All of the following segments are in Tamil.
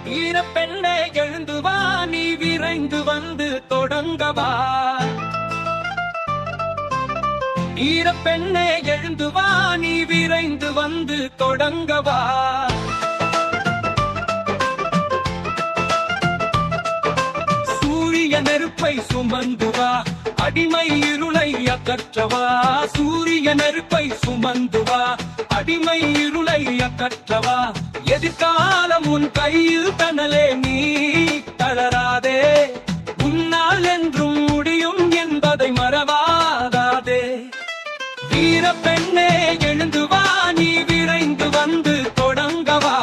ஈர பெண்ணே எழுந்து வா, நீ விரைந்து வந்து தொடங்கவா. ஈர பெண்ணே எழுந்து வா, நீ விரைந்து வந்து தொடங்கவா. சூரிய நெருப்பை சுமந்து வா, அடிமை இருளை அகற்றவா. சூரிய நெருப்பை சுமந்து வா, அடிமை இருளை அகற்றவா. எதிர்காலம் உன் கையில் தனலே, நீ தளராதே. உன்னால் என்றும் முடியும் என்பதை மறவாதே. வீர பெண்ணே எழுந்து வா, நீ விரைந்து வந்து தொடங்கவா.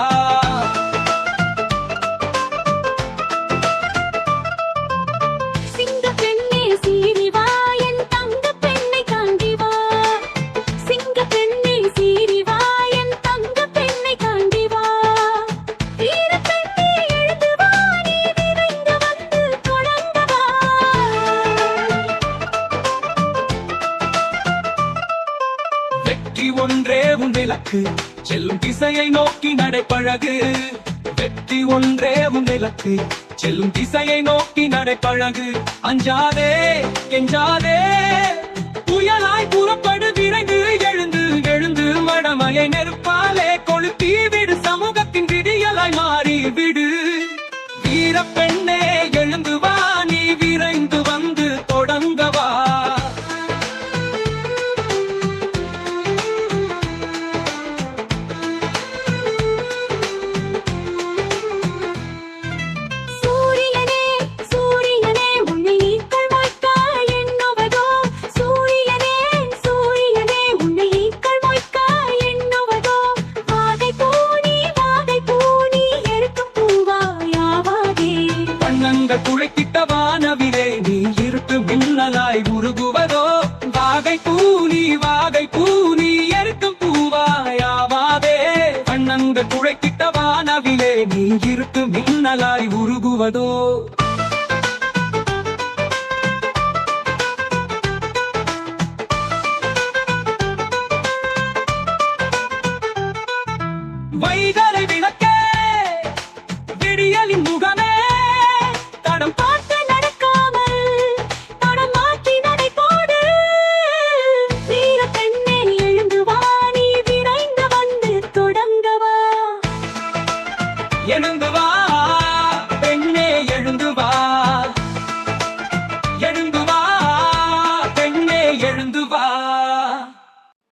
வெற்றி ஒன்றே உன் இலக்கு, செல்லும் திசையை நோக்கி நடைபழகு. வெற்றி ஒன்றே உன் இலக்கு, செல்லும் திசையை நோக்கி நடைபழகு. அஞ்சாதே கெஞ்சாதே, புயலாய் புறப்படு, விரைந்து எழுந்து